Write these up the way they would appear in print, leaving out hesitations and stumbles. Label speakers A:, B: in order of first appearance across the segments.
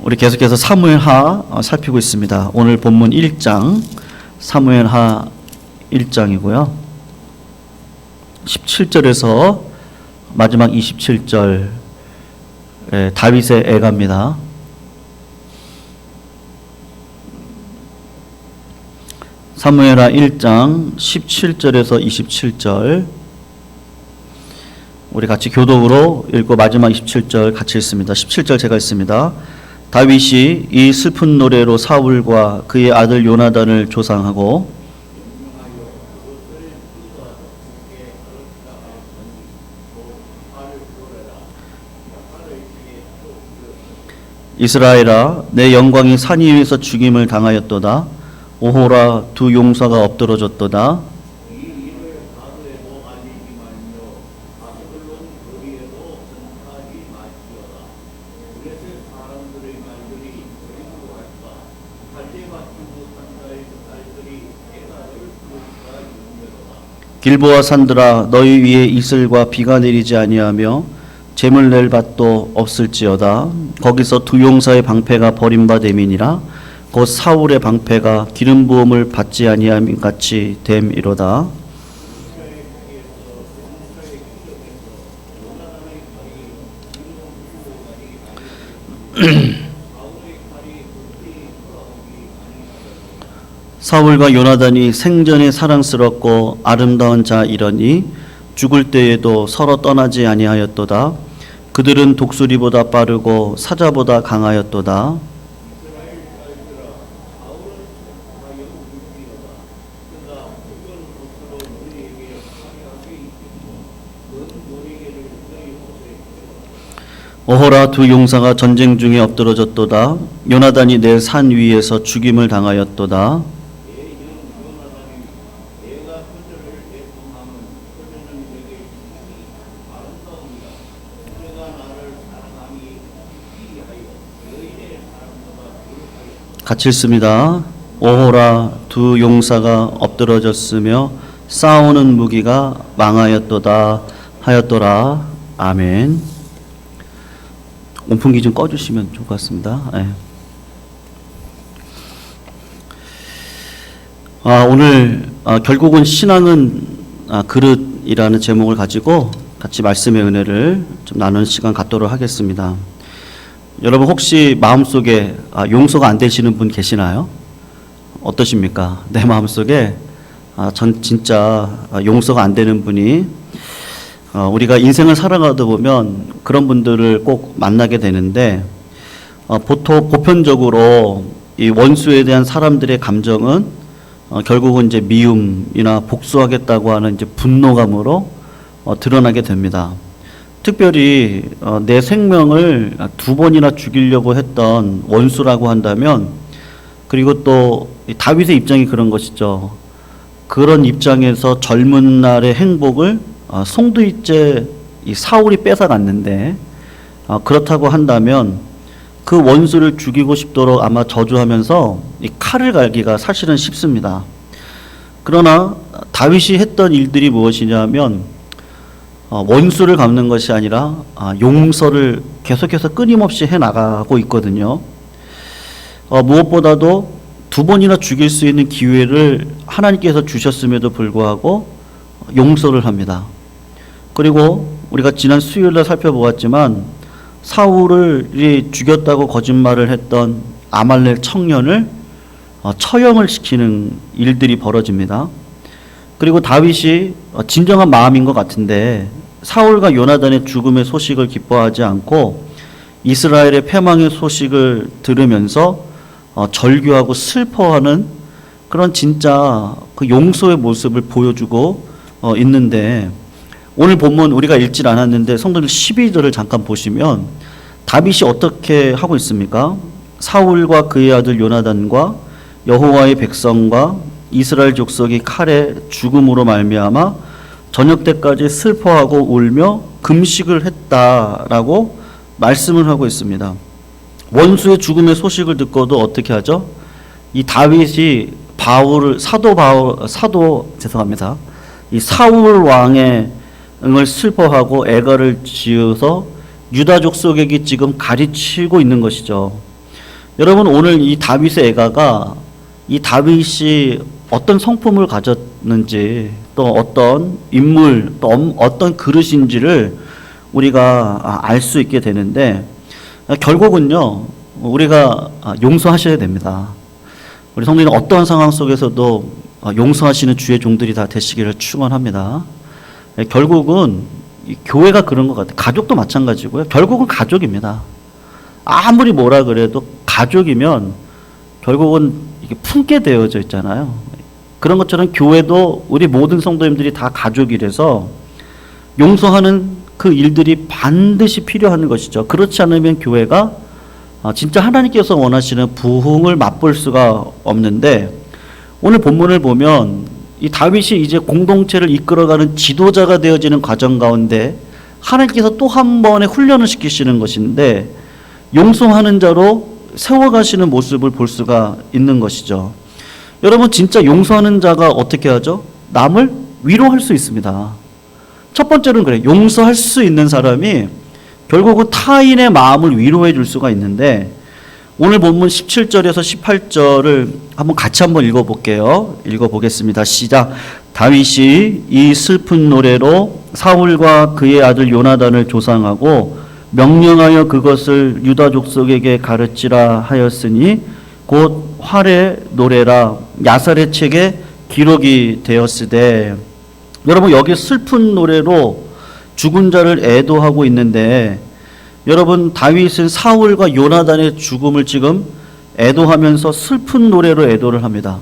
A: 우리 계속해서 사무엘하 살피고 있습니다. 오늘 본문 1장 사무엘하 1장이고요. 17절에서 마지막 27절 다윗의 애가입니다. 사무엘하 1장 17절에서 27절 우리 같이 교독으로 읽고 마지막 27절 같이 읽습니다. 17절 제가 읽습니다. 다윗이 이 슬픈 노래로 사울과 그의 아들 요나단을 조상하고 이스라엘아 내 영광이 산 위에서 죽임을 당하였도다. 오호라 두 용사가 엎드러졌도다. 길보아 산들아 너희 위에 이슬과 비가 내리지 아니하며 재물 낼 밭도 없을지어다. 거기서 두 용사의 방패가 버림받음이니라. 곧 사울의 방패가 기름 부음을 받지 아니함 같이 됨이로다. 사울과 요나단이 생전에 사랑스럽고 아름다운 자이러니 죽을 때에도 서로 떠나지 아니하였도다. 그들은 독수리보다 빠르고 사자보다 강하였도다. 오호라 두 용사가 전쟁 중에 엎드러졌도다. 요나단이 내 산 위에서 죽임을 당하였도다. 같이 읽습니다. 오호라 두 용사가 엎드러졌으며 싸우는 무기가 망하였도다 하였더라. 아멘. 온풍기 좀 꺼주시면 좋을 것 같습니다. 네. 오늘 결국은 신앙은 그릇이라는 제목을 가지고 같이 말씀의 은혜를 좀 나누는 시간 갖도록 하겠습니다. 여러분 혹시 마음속에 용서가 안 되시는 분 계시나요? 어떠십니까? 내 마음속에 전 진짜 용서가 안 되는 분이 우리가 인생을 살아가다 보면 그런 분들을 꼭 만나게 되는데 보편적으로 이 원수에 대한 사람들의 감정은 결국은 이제 미움이나 복수하겠다고 하는 이제 분노감으로 드러나게 됩니다. 특별히 내 생명을 두 번이나 죽이려고 했던 원수라고 한다면, 그리고 또 다윗의 입장이 그런 것이죠. 그런 입장에서 젊은 날의 행복을 송두리째 이 사울이 뺏어갔는데, 그렇다고 한다면 그 원수를 죽이고 싶도록 아마 저주하면서 이 칼을 갈기가 사실은 쉽습니다. 그러나 다윗이 했던 일들이 무엇이냐면 원수를 갚는 것이 아니라 용서를 계속해서 끊임없이 해나가고 있거든요. 무엇보다도 두 번이나 죽일 수 있는 기회를 하나님께서 주셨음에도 불구하고 용서를 합니다. 그리고 우리가 지난 수요일날 살펴보았지만 사울을 죽였다고 거짓말을 했던 아말렉 청년을 처형을 시키는 일들이 벌어집니다. 그리고 다윗이 진정한 마음인 것 같은데 사울과 요나단의 죽음의 소식을 기뻐하지 않고 이스라엘의 패망의 소식을 들으면서 절규하고 슬퍼하는 그런 진짜 그 용서의 모습을 보여주고 있는데, 오늘 본문 우리가 읽질 않았는데 성도들 12절을 잠깐 보시면 다윗이 어떻게 하고 있습니까? 사울과 그의 아들 요나단과 여호와의 백성과 이스라엘 족속이 칼의 죽음으로 말미암아 저녁 때까지 슬퍼하고 울며 금식을 했다라고 말씀을 하고 있습니다. 원수의 죽음의 소식을 듣고도 어떻게 하죠? 이 다윗이 이 사울 왕의 을 슬퍼하고 애가를 지어서 유다 족속에게 지금 가르치고 있는 것이죠. 여러분 오늘 이 다윗의 애가가 이 다윗이 어떤 성품을 가졌는지 또 어떤 인물 또 어떤 그릇인지를 우리가 알 수 있게 되는데 결국은요 우리가 용서하셔야 됩니다. 우리 성도님 어떠한 상황 속에서도 용서하시는 주의 종들이 다 되시기를 축원합니다. 결국은 이 교회가 그런 것 같아요. 가족도 마찬가지고요. 결국은 가족입니다. 아무리 뭐라 그래도 가족이면 결국은 이게 품게 되어져 있잖아요. 그런 것처럼 교회도 우리 모든 성도님들이 다 가족이라서 용서하는 그 일들이 반드시 필요한 것이죠. 그렇지 않으면 교회가 진짜 하나님께서 원하시는 부흥을 맛볼 수가 없는데 오늘 본문을 보면 이 다윗이 이제 공동체를 이끌어가는 지도자가 되어지는 과정 가운데 하나님께서 또 한 번의 훈련을 시키시는 것인데 용서하는 자로 세워가시는 모습을 볼 수가 있는 것이죠. 여러분 진짜 용서하는 자가 어떻게 하죠? 남을 위로할 수 있습니다. 첫 번째로는 그래요. 용서할 수 있는 사람이 결국은 타인의 마음을 위로해 줄 수가 있는데 오늘 본문 17절에서 18절을 같이 한번 읽어볼게요. 읽어보겠습니다. 시작. 다윗이 이 슬픈 노래로 사울과 그의 아들 요나단을 조상하고 명령하여 그것을 유다 족속에게 가르치라 하였으니 곧 활의 노래라 야살의 책에 기록이 되었으되. 여러분 여기 슬픈 노래로 죽은 자를 애도하고 있는데 여러분 다윗은 사울과 요나단의 죽음을 지금 애도하면서 슬픈 노래로 애도를 합니다.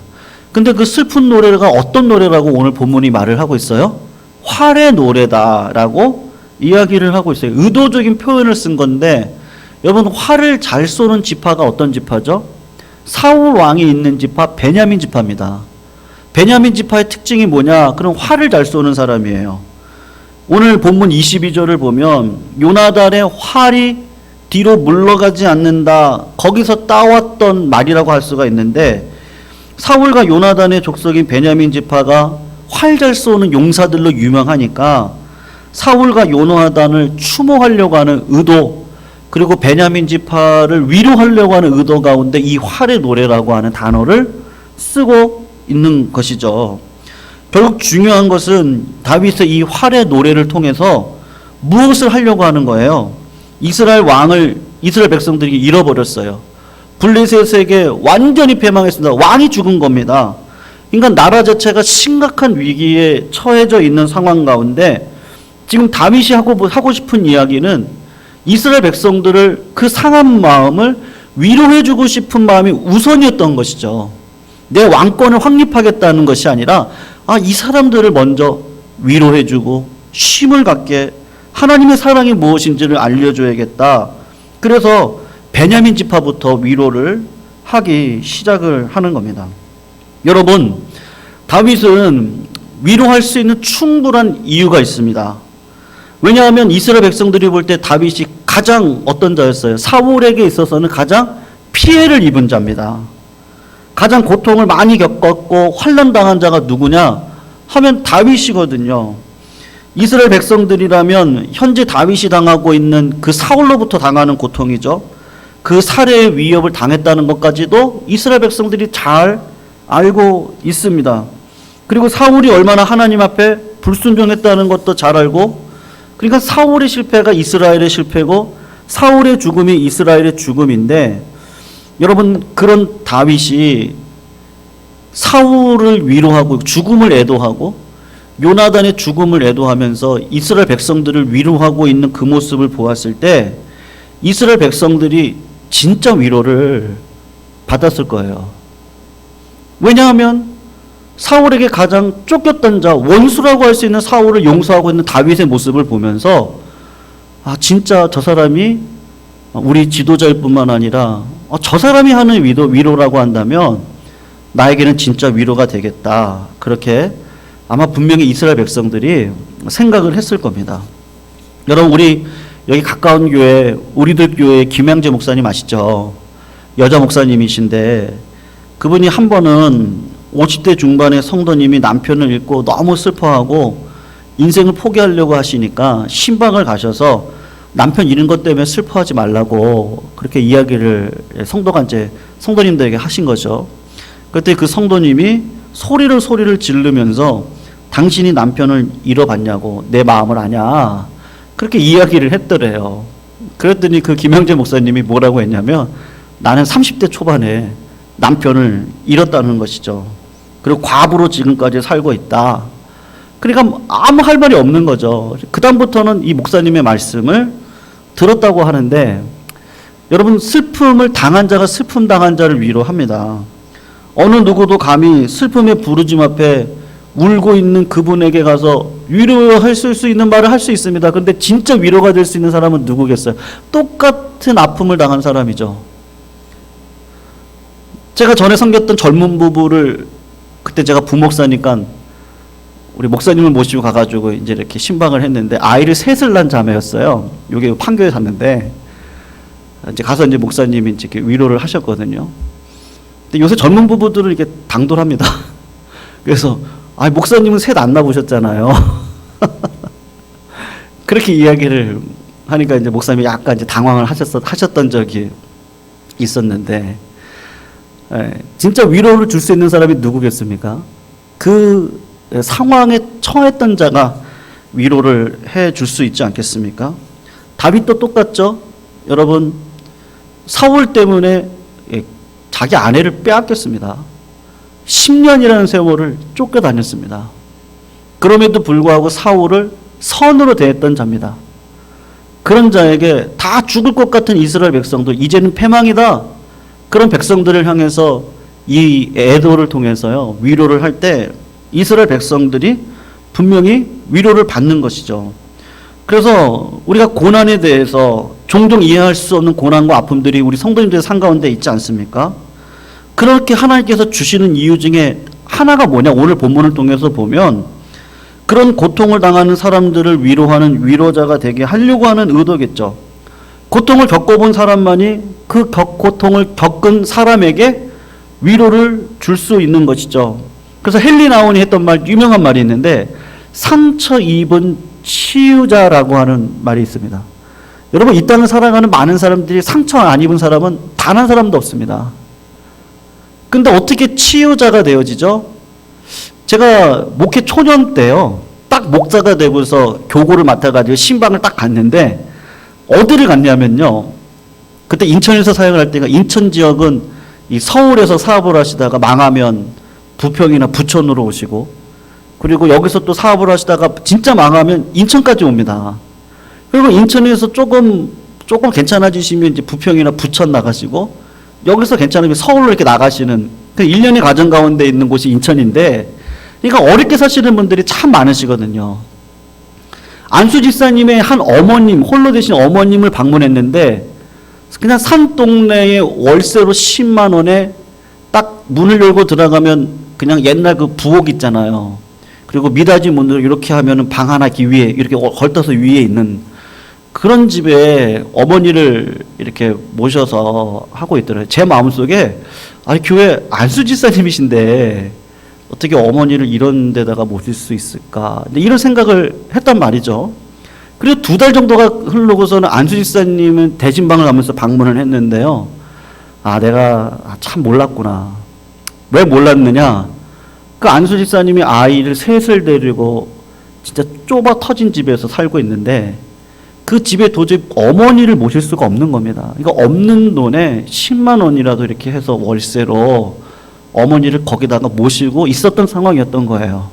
A: 근데 그 슬픈 노래가 어떤 노래라고 오늘 본문이 말을 하고 있어요? 활의 노래다라고 이야기를 하고 있어요. 의도적인 표현을 쓴 건데 여러분 활을 잘 쏘는 지파가 어떤 지파죠? 사울 왕이 있는 지파 베냐민 지파입니다. 베냐민 지파의 특징이 뭐냐? 그럼 활을 잘 쏘는 사람이에요. 오늘 본문 22절을 보면 요나단의 활이 뒤로 물러가지 않는다. 거기서 따왔던 말이라고 할 수가 있는데 사울과 요나단의 족속인 베냐민 지파가 활 잘 쏘는 용사들로 유명하니까 사울과 요나단을 추모하려고 하는 의도 그리고 베냐민 지파를 위로하려고 하는 의도 가운데 이 활의 노래라고 하는 단어를 쓰고 있는 것이죠. 결국 중요한 것은 다윗의 이 활의 노래를 통해서 무엇을 하려고 하는 거예요? 이스라엘 백성들이 잃어버렸어요. 블레셋에게 완전히 패망했습니다. 왕이 죽은 겁니다. 그러니까 나라 자체가 심각한 위기에 처해져 있는 상황 가운데 지금 다윗이 하고 싶은 이야기는 이스라엘 백성들을 그 상한 마음을 위로해주고 싶은 마음이 우선이었던 것이죠. 내 왕권을 확립하겠다는 것이 아니라 이 사람들을 먼저 위로해주고 쉼을 갖게 하나님의 사랑이 무엇인지를 알려줘야겠다. 그래서 베냐민 지파부터 위로를 하기 시작을 하는 겁니다. 여러분 다윗은 위로할 수 있는 충분한 이유가 있습니다. 왜냐하면 이스라엘 백성들이 볼 때 다윗이 가장 어떤 자였어요? 사울에게 있어서는 가장 피해를 입은 자입니다. 가장 고통을 많이 겪었고 환난당한 자가 누구냐 하면 다윗이거든요. 이스라엘 백성들이라면 현재 다윗이 당하고 있는 그 사울로부터 당하는 고통이죠. 그 살해의 위협을 당했다는 것까지도 이스라엘 백성들이 잘 알고 있습니다. 그리고 사울이 얼마나 하나님 앞에 불순종했다는 것도 잘 알고 그러니까 사울의 실패가 이스라엘의 실패고 사울의 죽음이 이스라엘의 죽음인데 여러분 그런 다윗이 사울을 위로하고 죽음을 애도하고 요나단의 죽음을 애도하면서 이스라엘 백성들을 위로하고 있는 그 모습을 보았을 때 이스라엘 백성들이 진짜 위로를 받았을 거예요. 왜냐하면 사울에게 가장 쫓겼던 자, 원수라고 할 수 있는 사울을 용서하고 있는 다윗의 모습을 보면서 진짜 저 사람이 우리 지도자일 뿐만 아니라 저 사람이 하는 위로라고 한다면 나에게는 진짜 위로가 되겠다. 그렇게 아마 분명히 이스라엘 백성들이 생각을 했을 겁니다. 여러분 우리 여기 가까운 교회 우리들 교회 김양재 목사님 아시죠? 여자 목사님이신데 그분이 한 번은 50대 중반의 성도님이 남편을 잃고 너무 슬퍼하고 인생을 포기하려고 하시니까 신방을 가셔서 남편 잃은 것 때문에 슬퍼하지 말라고 그렇게 이야기를 성도가 이제 성도님들에게 하신 거죠. 그때 그 성도님이 소리를 지르면서 당신이 남편을 잃어봤냐고 내 마음을 아냐 그렇게 이야기를 했더래요. 그랬더니 그 김영재 목사님이 뭐라고 했냐면 나는 30대 초반에 남편을 잃었다는 것이죠. 그리고 과부로 지금까지 살고 있다. 그러니까 아무 할 말이 없는 거죠. 그 다음부터는 이 목사님의 말씀을 들었다고 하는데 여러분 슬픔을 당한 자가 슬픔 당한 자를 위로합니다. 어느 누구도 감히 슬픔의 부르짐 앞에 울고 있는 그분에게 가서 위로할 수 있는 말을 할 수 있습니다. 근데 진짜 위로가 될 수 있는 사람은 누구겠어요? 똑같은 아픔을 당한 사람이죠. 제가 전에 섬겼던 젊은 부부를 그때 제가 부목사니까 우리 목사님을 모시고 가가지고 이제 이렇게 신방을 했는데 아이를 셋을 낳은 자매였어요. 여기 판교에 샀는데 이제 가서 이제 목사님이 이제 이렇게 위로를 하셨거든요. 근데 요새 젊은 부부들은 이렇게 당돌합니다. 그래서 목사님은 셋 안 낳으셨잖아요. 그렇게 이야기를 하니까 이제 목사님이 약간 이제 당황을 하셨던 적이 있었는데, 진짜 위로를 줄 수 있는 사람이 누구겠습니까? 그 상황에 처했던 자가 위로를 해 줄 수 있지 않겠습니까? 다윗도 똑같죠? 여러분, 사울 때문에 자기 아내를 빼앗겼습니다. 10년이라는 세월을 쫓겨다녔습니다. 그럼에도 불구하고 사울을 선으로 대했던 자입니다. 그런 자에게 다 죽을 것 같은 이스라엘 백성도 이제는 패망이다. 그런 백성들을 향해서 이 애도를 통해서요, 위로를 할 때 이스라엘 백성들이 분명히 위로를 받는 것이죠. 그래서 우리가 고난에 대해서 종종 이해할 수 없는 고난과 아픔들이 우리 성도님들의 삶 가운데 있지 않습니까? 그렇게 하나님께서 주시는 이유 중에 하나가 뭐냐? 오늘 본문을 통해서 보면 그런 고통을 당하는 사람들을 위로하는 위로자가 되게 하려고 하는 의도겠죠. 고통을 겪어본 사람만이 그 고통을 겪은 사람에게 위로를 줄 수 있는 것이죠. 그래서 헨리 나운이 했던 말, 유명한 말이 있는데 상처 입은 치유자라고 하는 말이 있습니다. 여러분, 이 땅을 살아가는 많은 사람들이 상처 안 입은 사람은 단 한 사람도 없습니다. 근데 어떻게 치유자가 되어지죠? 제가 목회 초년 때요, 딱 목사가 되고서 교구를 맡아가지고 신방을 딱 갔는데 어디를 갔냐면요, 그때 인천에서 사역을 할 때가 인천 지역은 이 서울에서 사업을 하시다가 망하면 부평이나 부천으로 오시고, 그리고 여기서 또 사업을 하시다가 진짜 망하면 인천까지 옵니다. 그리고 인천에서 조금 괜찮아지시면 이제 부평이나 부천 나가시고, 여기서 괜찮으면 서울로 이렇게 나가시는 그 일련의 과정 가운데 있는 곳이 인천인데, 그러니까 어렵게 사시는 분들이 참 많으시거든요. 안수 집사님의 한 어머님, 홀로 되신 어머님을 방문했는데 그냥 산 동네에 월세로 10만 원에 딱 문을 열고 들어가면 그냥 옛날 그 부엌 있잖아요. 그리고 미닫이 문으로 이렇게 하면은 방 하나 위에 이렇게 걸터서 위에 있는 그런 집에 어머니를 이렇게 모셔서 하고 있더라고요. 제 마음속에 교회 안수 집사님이신데 어떻게 어머니를 이런 데다가 모실 수 있을까? 근데 이런 생각을 했단 말이죠. 그리고 2달 정도가 흐르고서는 안수 집사님은 대진방을 가면서 방문을 했는데요. 내가 참 몰랐구나. 왜 몰랐느냐? 그 안수 집사님이 아이를 셋을 데리고 진짜 좁아 터진 집에서 살고 있는데 그 집에 도저히 어머니를 모실 수가 없는 겁니다. 그러니까 없는 돈에 10만 원이라도 이렇게 해서 월세로 어머니를 거기다가 모시고 있었던 상황이었던 거예요.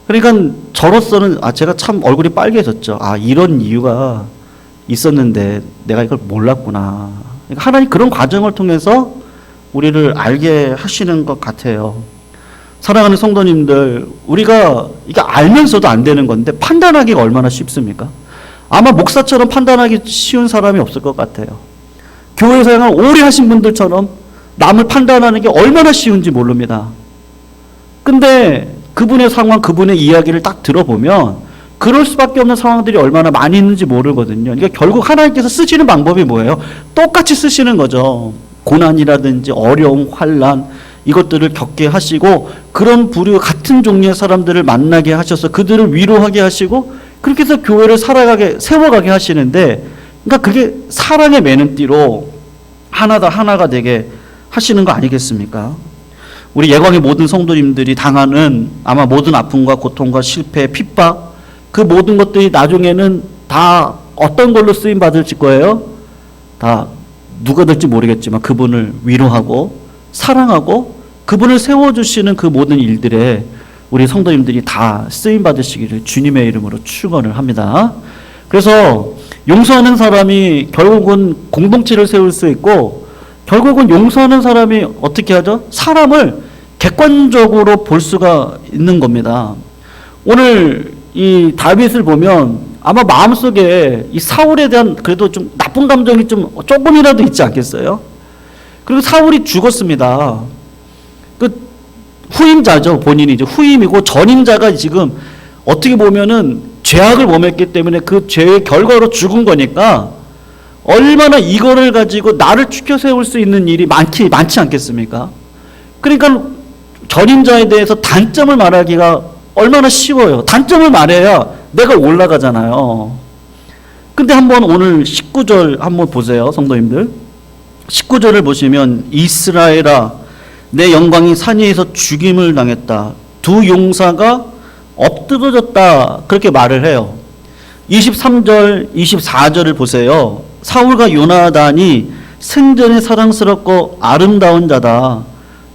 A: 그러니까 저로서는 제가 참 얼굴이 빨개졌죠. 이런 이유가 있었는데 내가 이걸 몰랐구나. 그러니까 하나님 그런 과정을 통해서 우리를 알게 하시는 것 같아요. 사랑하는 성도님들, 우리가 이게 알면서도 안 되는 건데 판단하기가 얼마나 쉽습니까? 아마 목사처럼 판단하기 쉬운 사람이 없을 것 같아요. 교회 사역을 오래 하신 분들처럼 남을 판단하는 게 얼마나 쉬운지 모릅니다. 근데 그분의 상황, 그분의 이야기를 딱 들어보면 그럴 수밖에 없는 상황들이 얼마나 많이 있는지 모르거든요. 그러니까 결국 하나님께서 쓰시는 방법이 뭐예요? 똑같이 쓰시는 거죠. 고난이라든지 어려움, 환난 이것들을 겪게 하시고 그런 부류 같은 종류의 사람들을 만나게 하셔서 그들을 위로하게 하시고 그렇게 해서 교회를 세워가게 하시는데, 그러니까 그게 사랑의 매는띠로 하나가 되게 하시는 거 아니겠습니까? 우리 예광의 모든 성도님들이 당하는 아마 모든 아픔과 고통과 실패, 핍박, 그 모든 것들이 나중에는 다 어떤 걸로 쓰임 받을지 거예요? 다 누가 될지 모르겠지만 그분을 위로하고 사랑하고 그분을 세워주시는 그 모든 일들에 우리 성도님들이 다 쓰임 받으시기를 주님의 이름으로 축원을 합니다. 그래서 용서하는 사람이 결국은 공동체를 세울 수 있고, 결국은 용서하는 사람이 어떻게 하죠? 사람을 객관적으로 볼 수가 있는 겁니다. 오늘 이 다윗을 보면 아마 마음속에 이 사울에 대한 그래도 좀 나쁜 감정이 좀 조금이라도 있지 않겠어요? 그리고 사울이 죽었습니다. 그 후임자죠. 본인이 이제 후임이고, 전임자가 지금 어떻게 보면은 죄악을 범했기 때문에 그 죄의 결과로 죽은 거니까 얼마나 이거를 가지고 나를 추켜 세울 수 있는 일이 많지 않겠습니까? 그러니까 전임자에 대해서 단점을 말하기가 얼마나 쉬워요. 단점을 말해야 내가 올라가잖아요. 근데 한번 오늘 19절 한번 보세요, 성도님들. 19절을 보시면 이스라엘아 내 영광이 산 위에서 죽임을 당했다. 두 용사가 엎드러졌다. 그렇게 말을 해요. 23절, 24절을 보세요. 사울과 요나단이 생전에 사랑스럽고 아름다운 자다.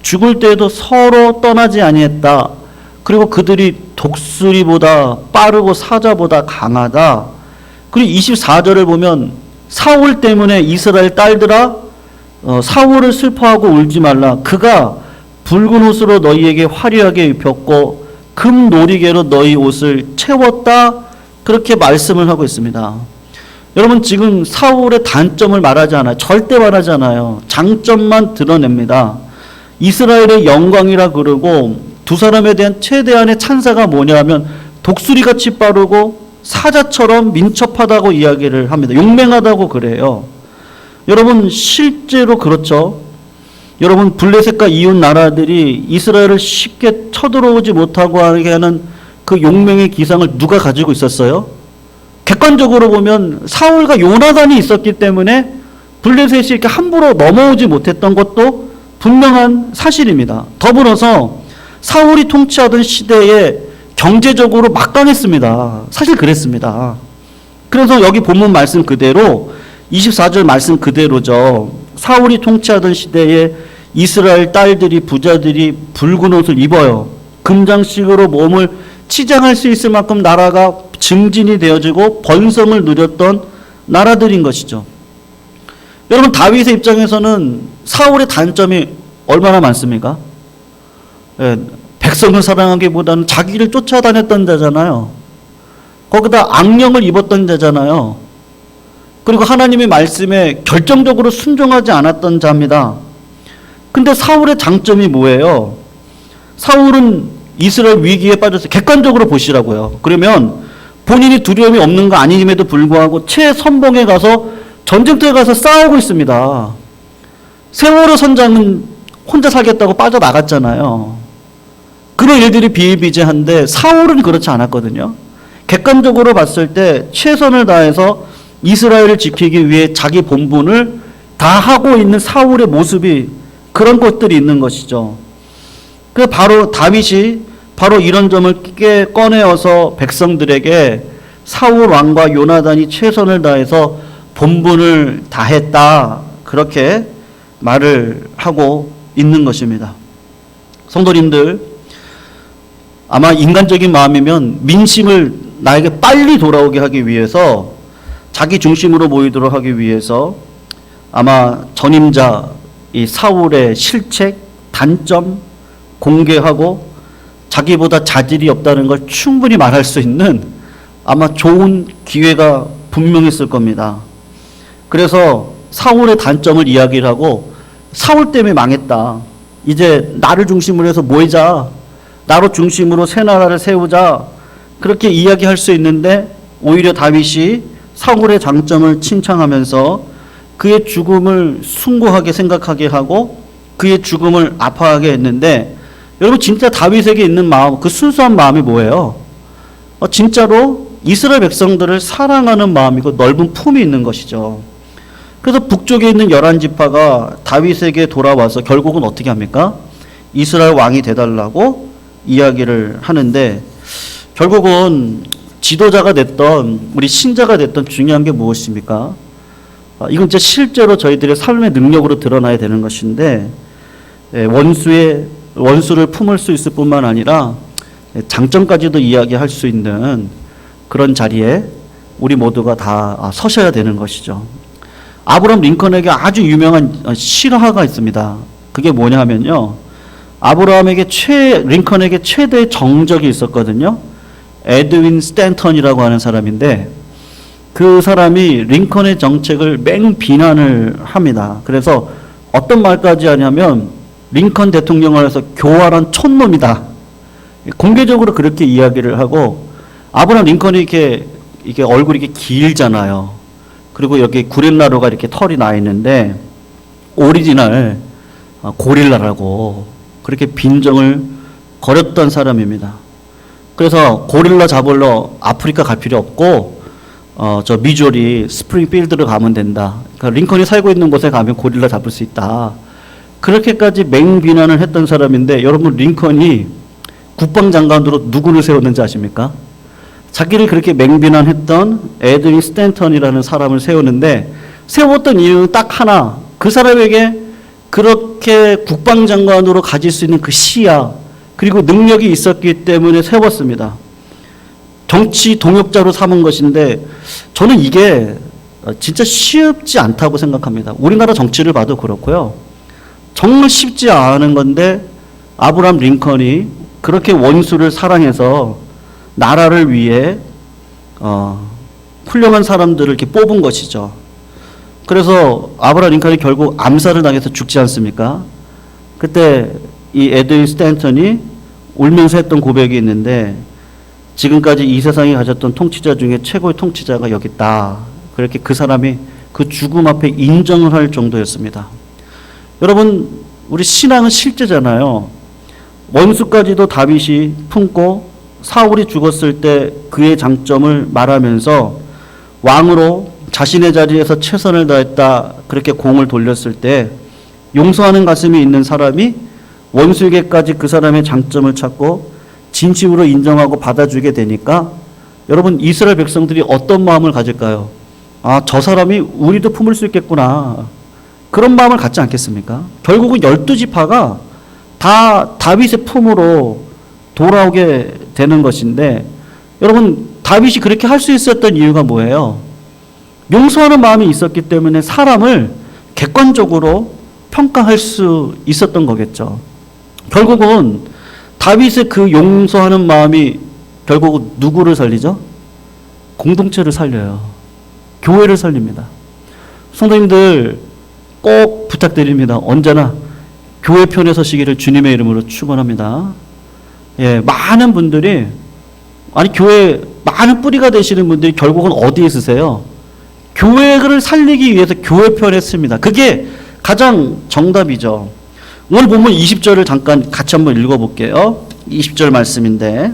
A: 죽을 때에도 서로 떠나지 아니했다. 그리고 그들이 독수리보다 빠르고 사자보다 강하다. 그리고 24절을 보면 사울 때문에 이스라엘 딸들아 사울을 슬퍼하고 울지 말라. 그가 붉은 옷으로 너희에게 화려하게 입혔고 금 놀이개로 너희 옷을 채웠다. 그렇게 말씀을 하고 있습니다. 여러분, 지금 사울의 단점을 말하지 않아요. 절대 말하지 않아요. 장점만 드러냅니다. 이스라엘의 영광이라 그러고, 두 사람에 대한 최대한의 찬사가 뭐냐면 독수리같이 빠르고 사자처럼 민첩하다고 이야기를 합니다. 용맹하다고 그래요. 여러분, 실제로 그렇죠. 여러분, 블레셋과 이웃 나라들이 이스라엘을 쉽게 쳐들어오지 못하고 하게 하는 그 용맹의 기상을 누가 가지고 있었어요? 객관적으로 보면 사울과 요나단이 있었기 때문에 블레셋이 이렇게 함부로 넘어오지 못했던 것도 분명한 사실입니다. 더불어서 사울이 통치하던 시대에 경제적으로 막강했습니다. 사실 그랬습니다. 그래서 여기 본문 말씀 그대로 24절 말씀 그대로죠. 사울이 통치하던 시대에 이스라엘 딸들이, 부자들이 붉은 옷을 입어요. 금장식으로 몸을 치장할 수 있을 만큼 나라가 증진이 되어지고 번성을 누렸던 나라들인 것이죠. 여러분, 다윗의 입장에서는 사울의 단점이 얼마나 많습니까? 예, 백성을 사랑하기보다는 자기를 쫓아다녔던 자잖아요. 거기다 악령을 입었던 자잖아요. 그리고 하나님의 말씀에 결정적으로 순종하지 않았던 자입니다. 근데 사울의 장점이 뭐예요? 사울은 이스라엘 위기에 빠져서 객관적으로 보시라고요. 그러면 본인이 두려움이 없는 거 아님에도 불구하고 최선봉에 가서 전쟁터에 가서 싸우고 있습니다. 세월호 선장은 혼자 살겠다고 빠져나갔잖아요. 그런 일들이 비일비재한데 사울은 그렇지 않았거든요. 객관적으로 봤을 때 최선을 다해서 이스라엘을 지키기 위해 자기 본분을 다 하고 있는 사울의 모습이 그런 것들이 있는 것이죠. 그 바로 다윗이 바로 이런 점을 꺼내어서 백성들에게 사울 왕과 요나단이 최선을 다해서 본분을 다했다. 그렇게 말을 하고 있는 것입니다. 성도님들, 아마 인간적인 마음이면 민심을 나에게 빨리 돌아오게 하기 위해서, 자기 중심으로 모이도록 하기 위해서 아마 전임자 이 사울의 실책, 단점 공개하고 자기보다 자질이 없다는 걸 충분히 말할 수 있는 아마 좋은 기회가 분명했을 겁니다. 그래서 사울의 단점을 이야기를 하고, 사울 때문에 망했다. 이제 나를 중심으로 해서 모이자. 나로 중심으로 새 나라를 세우자. 그렇게 이야기할 수 있는데 오히려 다윗이 사울의 장점을 칭찬하면서 그의 죽음을 숭고하게 생각하게 하고 그의 죽음을 아파하게 했는데, 여러분 진짜 다윗에게 있는 마음, 그 순수한 마음이 뭐예요? 진짜로 이스라엘 백성들을 사랑하는 마음이고 넓은 품이 있는 것이죠. 그래서 북쪽에 있는 11지파가 다윗에게 돌아와서 결국은 어떻게 합니까? 이스라엘 왕이 돼달라고 이야기를 하는데, 결국은 지도자가 됐던 우리 신자가 됐던 중요한 게 무엇입니까? 이건 진짜 실제로 저희들의 삶의 능력으로 드러나야 되는 것인데, 원수를 품을 수 있을 뿐만 아니라 장점까지도 이야기할 수 있는 그런 자리에 우리 모두가 다 서셔야 되는 것이죠. 아브라함 링컨에게 아주 유명한 실화가 있습니다. 그게 뭐냐 하면요, 링컨에게 최대의 정적이 있었거든요. 에드윈 스탠턴이라고 하는 사람인데, 그 사람이 링컨의 정책을 맹비난을 합니다. 그래서 어떤 말까지 하냐면 링컨 대통령을 해서 교활한 촌놈이다, 공개적으로 그렇게 이야기를 하고, 아브라함 링컨이 이게 얼굴이 이렇게 길잖아요. 그리고 여기 구렛나루가 이렇게 털이 나 있는데 오리지널 고릴라라고 그렇게 빈정을 거렸던 사람입니다. 그래서 고릴라 잡으러 아프리카 갈 필요 없고 저 미주리 스프링필드로 가면 된다. 그러니까 링컨이 살고 있는 곳에 가면 고릴라 잡을 수 있다. 그렇게까지 맹비난을 했던 사람인데, 여러분 링컨이 국방장관으로 누구를 세웠는지 아십니까? 자기를 그렇게 맹비난했던 에드윈 스탠턴이라는 사람을 세우는데, 세웠던 이유는 딱 하나, 그 사람에게 그렇게 국방장관으로 가질 수 있는 그 시야 그리고 능력이 있었기 때문에 세웠습니다. 정치 동역자로 삼은 것인데, 저는 이게 진짜 쉽지 않다고 생각합니다. 우리나라 정치를 봐도 그렇고요, 정말 쉽지 않은 건데 아브라함 링컨이 그렇게 원수를 사랑해서 나라를 위해 훌륭한 사람들을 이렇게 뽑은 것이죠. 그래서 아브라함 링컨이 결국 암살을 당해서 죽지 않습니까? 그때 이 에드윈 스탠턴이 울면서 했던 고백이 있는데, 지금까지 이 세상이 가졌던 통치자 중에 최고의 통치자가 여기 있다. 그렇게 그 사람이 그 죽음 앞에 인정을 할 정도였습니다. 여러분, 우리 신앙은 실제잖아요. 원수까지도 다윗이 품고 사울이 죽었을 때 그의 장점을 말하면서 왕으로 자신의 자리에서 최선을 다했다, 그렇게 공을 돌렸을 때 용서하는 가슴이 있는 사람이 원수에게까지 그 사람의 장점을 찾고 진심으로 인정하고 받아주게 되니까, 여러분 이스라엘 백성들이 어떤 마음을 가질까요? 저 사람이 우리도 품을 수 있겠구나, 그런 마음을 갖지 않겠습니까? 결국은 12지파가 다 다윗의 품으로 돌아오게 되는 것인데, 여러분 다윗이 그렇게 할 수 있었던 이유가 뭐예요? 용서하는 마음이 있었기 때문에 사람을 객관적으로 평가할 수 있었던 거겠죠. 결국은 다윗의 그 용서하는 마음이 결국 누구를 살리죠? 공동체를 살려요. 교회를 살립니다. 성도님들 꼭 부탁드립니다. 언제나 교회 편에 서시기를 주님의 이름으로 축원합니다. 많은 분들이, 교회에 많은 뿌리가 되시는 분들이 결국은 어디에 쓰세요? 교회를 살리기 위해서 교회 편에 씁니다. 그게 가장 정답이죠. 오늘 본문 20절을 잠깐 같이 한번 읽어볼게요. 20절 말씀인데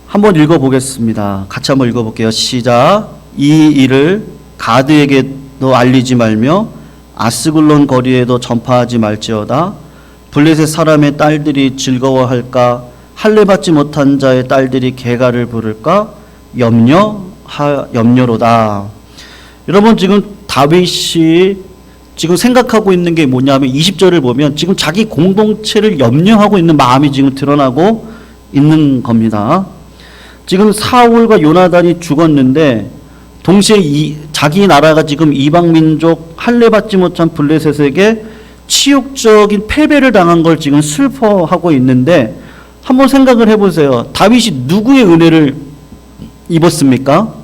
A: 한번 읽어보겠습니다. 같이 한번 읽어볼게요. 시작. 이 일을 가드에게도 알리지 말며 아스글론 거리에도 전파하지 말지어다. 블레셋 사람의 딸들이 즐거워할까? 할례받지 못한 자의 딸들이 개가를 부를까? 염려로다. 여러분 지금 다윗이 지금 생각하고 있는 게 뭐냐면 20절을 보면 지금 자기 공동체를 염려하고 있는 마음이 지금 드러나고 있는 겁니다. 지금 사울과 요나단이 죽었는데 동시에 자기 나라가 지금 이방민족 할례받지 못한 블레셋에게 치욕적인 패배를 당한 걸 지금 슬퍼하고 있는데, 한번 생각을 해보세요. 다윗이 누구의 은혜를 입었습니까?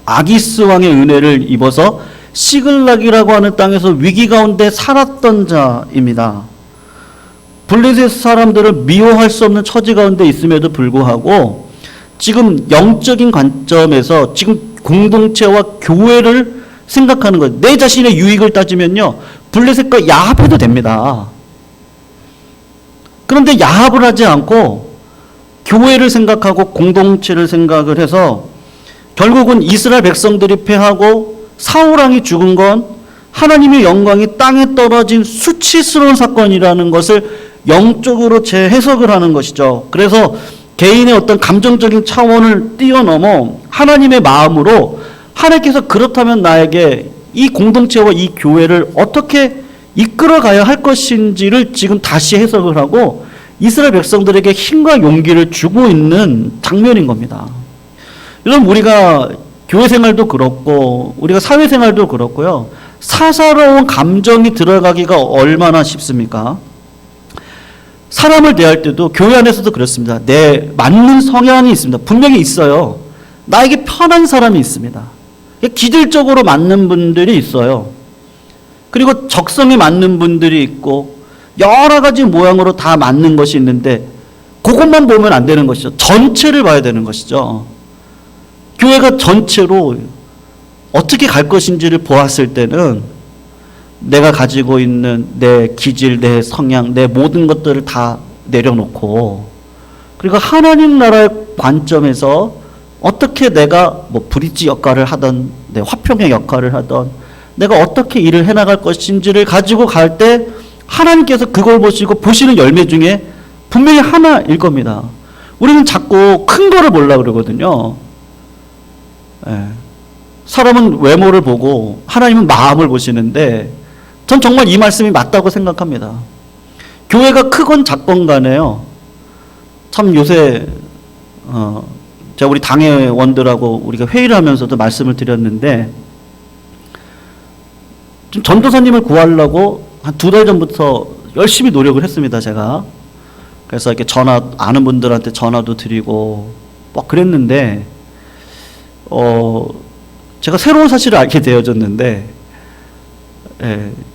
A: 아기스 왕의 은혜를 입어서 시글락이라고 하는 땅에서 위기 가운데 살았던 자입니다. 블레셋 사람들을 미워할 수 없는 처지 가운데 있음에도 불구하고 지금 영적인 관점에서 지금 공동체와 교회를 생각하는 거예요. 내 자신의 유익을 따지면요, 블레셋과 야합해도 됩니다. 그런데 야합을 하지 않고 교회를 생각하고 공동체를 생각을 해서 결국은 이스라엘 백성들이 패하고 사울왕이 죽은 건 하나님의 영광이 땅에 떨어진 수치스러운 사건이라는 것을 영적으로 재해석을 하는 것이죠. 그래서 개인의 어떤 감정적인 차원을 뛰어넘어 하나님의 마음으로 하나님께서 그렇다면 나에게 이 공동체와 이 교회를 어떻게 이끌어가야 할 것인지를 지금 다시 해석을 하고 이스라엘 백성들에게 힘과 용기를 주고 있는 장면인 겁니다. 여러분, 우리가 교회 생활도 그렇고 우리가 사회 생활도 그렇고요. 사사로운 감정이 들어가기가 얼마나 쉽습니까? 사람을 대할 때도 교회 안에서도 그렇습니다. 내 맞는 성향이 있습니다. 분명히 있어요. 나에게 편한 사람이 있습니다. 기질적으로 맞는 분들이 있어요. 그리고 적성에 맞는 분들이 있고 여러 가지 모양으로 다 맞는 것이 있는데 그것만 보면 안 되는 것이죠. 전체를 봐야 되는 것이죠. 교회가 전체로 어떻게 갈 것인지를 보았을 때는 내가 가지고 있는 내 기질, 내 성향, 내 모든 것들을 다 내려놓고 그리고 하나님 나라의 관점에서 어떻게 내가 뭐 브릿지 역할을 하던 내 화평의 역할을 하던 내가 어떻게 일을 해나갈 것인지를 가지고 갈 때 하나님께서 그걸 보시고 보시는 열매 중에 분명히 하나일 겁니다. 우리는 자꾸 큰 거를 보려고 그러거든요. 예. 사람은 외모를 보고 하나님은 마음을 보시는데 전 정말 이 말씀이 맞다고 생각합니다. 교회가 크건 작건 간에요. 참 요새 제가 우리 당회원들하고 우리가 회의를 하면서도 말씀을 드렸는데 좀 전도사님을 구하려고 한 2달 전부터 열심히 노력을 했습니다. 제가. 그래서 이렇게 아는 분들한테 전화도 드리고 막 그랬는데 제가 새로운 사실을 알게 되어졌는데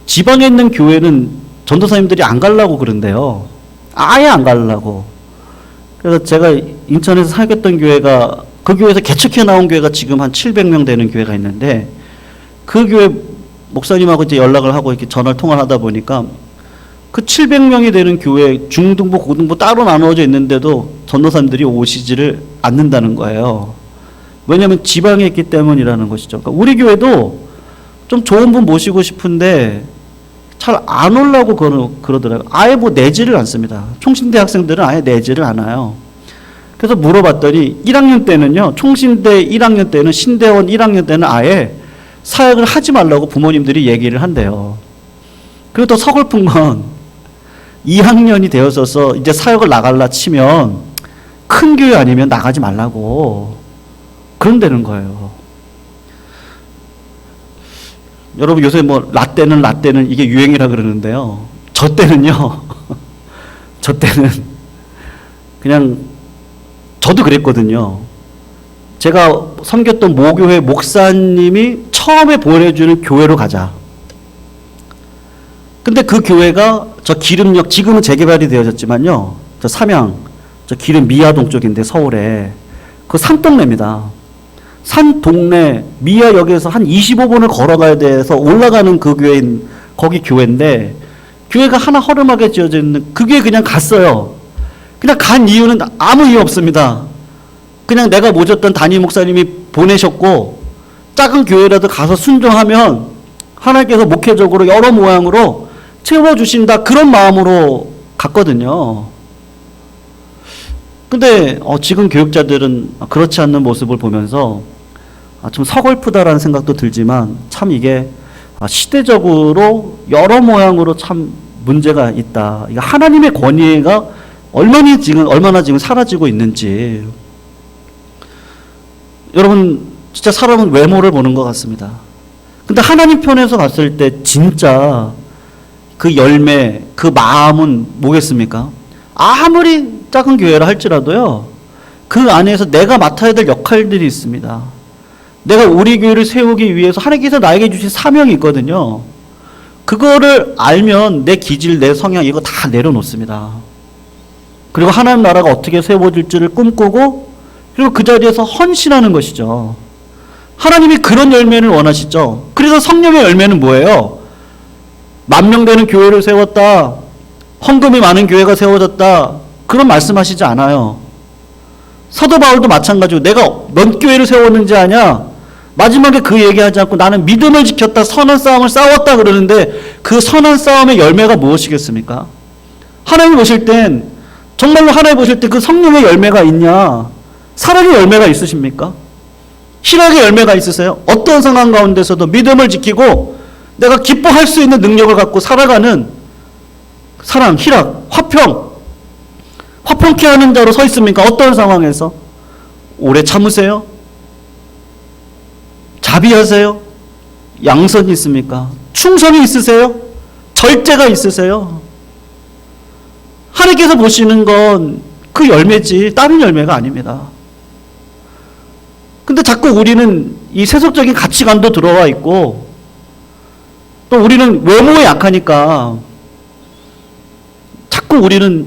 A: 지방에 있는 교회는 전도사님들이 안 가려고 그런대요. 아예 안 가려고. 그래서 제가 인천에서 사역했던 교회가 그 교회에서 개척해 나온 교회가 지금 한 700명 되는 교회가 있는데 그 교회 목사님하고 이제 연락을 하고 이렇게 전화를 통화를 하다 보니까 그 700명이 되는 교회 중등부 고등부 따로 나누어져 있는데도 전도사님들이 오시지를 않는다는 거예요. 왜냐하면 지방에 있기 때문이라는 것이죠. 그러니까 우리 교회도 좀 좋은 분 모시고 싶은데 잘 안 오려고 그러더라고요. 아예 뭐 내지를 않습니다. 총신대 학생들은 아예 내지를 않아요. 그래서 물어봤더니 1학년 때는요. 총신대 1학년 때는 신대원 1학년 때는 아예 사역을 하지 말라고 부모님들이 얘기를 한대요. 그리고 또 서글픈 건 2학년이 되어서서 이제 사역을 나갈라 치면 큰 교회 아니면 나가지 말라고 그런다는 거예요. 여러분 요새 뭐 라떼는 이게 유행이라 그러는데요. 저 때는요. 저 때는 그냥 저도 그랬거든요. 제가 섬겼던 모교회 목사님이 처음에 보내주는 교회로 가자. 근데 그 교회가 저 기름역 지금은 재개발이 되어졌지만요. 저 삼양 저 기름 미아동 쪽인데 서울에 그 산동네입니다. 산 동네 미아역에서 한 25분을 걸어가야 돼서 올라가는 그 교회인 거기 교회인데 교회가 하나 허름하게 지어져 있는 그 교회 그냥 갔어요. 그냥 간 이유는 아무 이유 없습니다. 그냥 내가 모셨던 담임 목사님이 보내셨고 작은 교회라도 가서 순종하면 하나님께서 목회적으로 여러 모양으로 채워주신다 그런 마음으로 갔거든요. 근데 지금 교육자들은 그렇지 않는 모습을 보면서 좀 서글프다라는 생각도 들지만 참 이게 시대적으로 여러 모양으로 참 문제가 있다. 이게 하나님의 권위가 얼마나 지금 사라지고 있는지. 여러분 진짜 사람은 외모를 보는 것 같습니다. 근데 하나님 편에서 봤을 때 진짜 그 열매, 그 마음은 뭐겠습니까? 아무리 작은 교회라 할지라도요. 그 안에서 내가 맡아야 될 역할들이 있습니다. 내가 우리 교회를 세우기 위해서 하나님께서 나에게 주신 사명이 있거든요. 그거를 알면 내 기질, 내 성향 이거 다 내려놓습니다. 그리고 하나님 나라가 어떻게 세워질지를 꿈꾸고 그리고 그 자리에서 헌신하는 것이죠. 하나님이 그런 열매를 원하시죠. 그래서 성령의 열매는 뭐예요? 10,000명 되는 교회를 세웠다. 헌금이 많은 교회가 세워졌다. 그런 말씀하시지 않아요. 사도 바울도 마찬가지고 내가 몇 교회를 세웠는지 아냐? 마지막에 그 얘기하지 않고 나는 믿음을 지켰다, 선한 싸움을 싸웠다 그러는데 그 선한 싸움의 열매가 무엇이겠습니까? 하나님 보실 땐 정말로 하나님 보실 때 그 성령의 열매가 있냐? 사랑의 열매가 있으십니까? 희락의 열매가 있으세요? 어떤 상황 가운데서도 믿음을 지키고 내가 기뻐할 수 있는 능력을 갖고 살아가는 사랑, 희락, 화평케 하는 자로 서 있습니까? 어떤 상황에서? 오래 참으세요? 자비하세요? 양선이 있습니까? 충성이 있으세요? 절제가 있으세요? 하나님께서 보시는 건 그 열매지 다른 열매가 아닙니다. 근데 자꾸 우리는 이 세속적인 가치관도 들어와 있고 또 우리는 외모에 약하니까 자꾸 우리는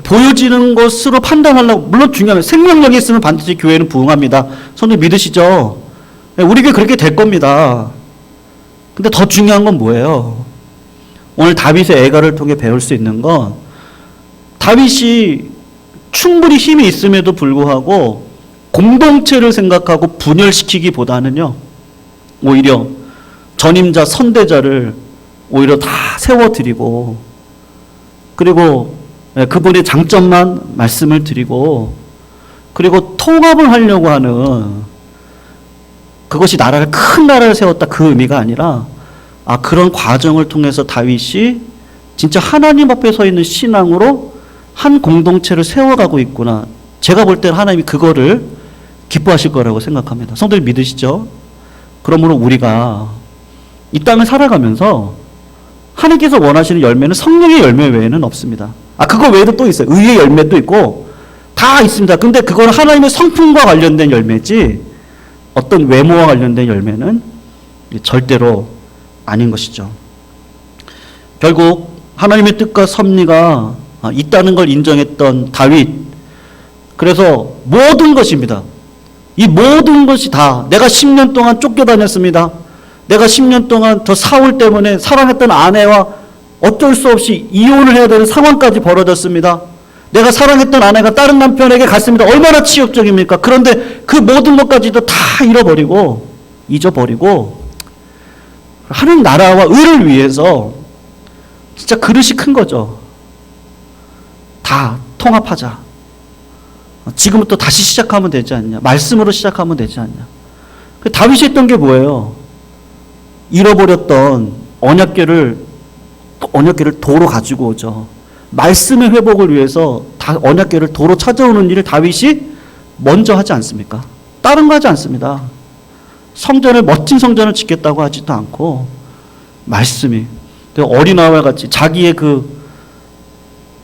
A: 보여지는 것으로 판단하려고, 물론 중요해요. 생명력이 있으면 반드시 교회는 부흥합니다. 성도님 믿으시죠? 우리 교회 그렇게 될 겁니다. 근데 더 중요한 건 뭐예요? 오늘 다윗의 애가를 통해 배울 수 있는 건 다윗이 충분히 힘이 있음에도 불구하고 공동체를 생각하고 분열시키기보다는요, 오히려 전임자, 선대자를 오히려 다 세워드리고, 그리고 그분의 장점만 말씀을 드리고, 그리고 통합을 하려고 하는, 그것이 큰 나라를 세웠다 그 의미가 아니라, 그런 과정을 통해서 다윗이 진짜 하나님 앞에 서 있는 신앙으로 한 공동체를 세워가고 있구나. 제가 볼 때는 하나님이 그거를 기뻐하실 거라고 생각합니다. 성도님 믿으시죠? 그러므로 우리가 이 땅을 살아가면서 하나님께서 원하시는 열매는 성령의 열매 외에는 없습니다. 그거 외에도 또 있어요. 의의 열매도 있고 다 있습니다. 근데 그건 하나님의 성품과 관련된 열매지 어떤 외모와 관련된 열매는 절대로 아닌 것이죠. 결국 하나님의 뜻과 섭리가 있다는 걸 인정했던 다윗, 그래서 모든 것입니다. 이 모든 것이 다 내가 10년 동안 쫓겨다녔습니다. 내가 10년 동안 저 사울 때문에 사랑했던 아내와 어쩔 수 없이 이혼을 해야 되는 상황까지 벌어졌습니다. 내가 사랑했던 아내가 다른 남편에게 갔습니다. 얼마나 치욕적입니까? 그런데 그 모든 것까지도 다 잃어버리고 잊어버리고 하나님 나라와 의를 위해서 진짜 그릇이 큰 거죠. 다 통합하자. 지금부터 다시 시작하면 되지 않냐. 말씀으로 시작하면 되지 않냐. 다윗이 했던 게 뭐예요? 잃어버렸던 언약궤를 도로 가지고 오죠. 말씀의 회복을 위해서 언약궤를 도로 찾아오는 일을 다윗이 먼저 하지 않습니까? 다른 거 하지 않습니다. 멋진 성전을 짓겠다고 하지도 않고 말씀이 어린아이와 같이 자기의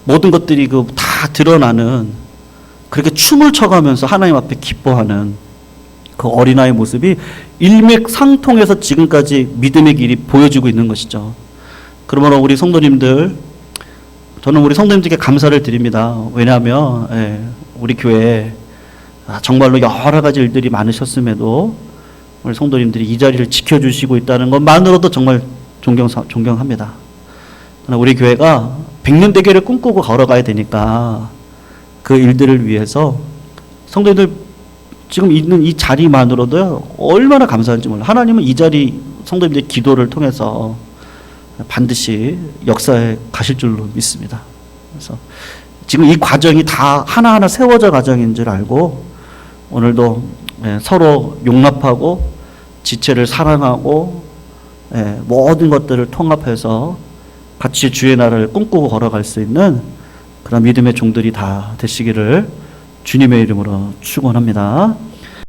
A: 모든 것들이 다 드러나는, 그렇게 춤을 춰가면서 하나님 앞에 기뻐하는 그 어린아이의 모습이 일맥상통해서 지금까지 믿음의 길이 보여지고 있는 것이죠. 그러므로 우리 성도님들, 저는 우리 성도님들께 감사를 드립니다. 왜냐하면 우리 교회에 정말로 여러 가지 일들이 많으셨음에도 우리 성도님들이 이 자리를 지켜주시고 있다는 것만으로도 정말 존경합니다. 우리 교회가 100년 대계를 꿈꾸고 걸어가야 되니까 그 일들을 위해서 성도님들 지금 있는 이 자리만으로도 얼마나 감사한지 몰라요. 하나님은 이 자리 성도님들의 기도를 통해서 반드시 역사에 가실 줄로 믿습니다. 그래서 지금 이 과정이 다 하나하나 세워져 과정인 줄 알고 오늘도 서로 용납하고 지체를 사랑하고 모든 것들을 통합해서 같이 주의 나라를 꿈꾸고 걸어갈 수 있는 그런 믿음의 종들이 다 되시기를 주님의 이름으로 축원합니다.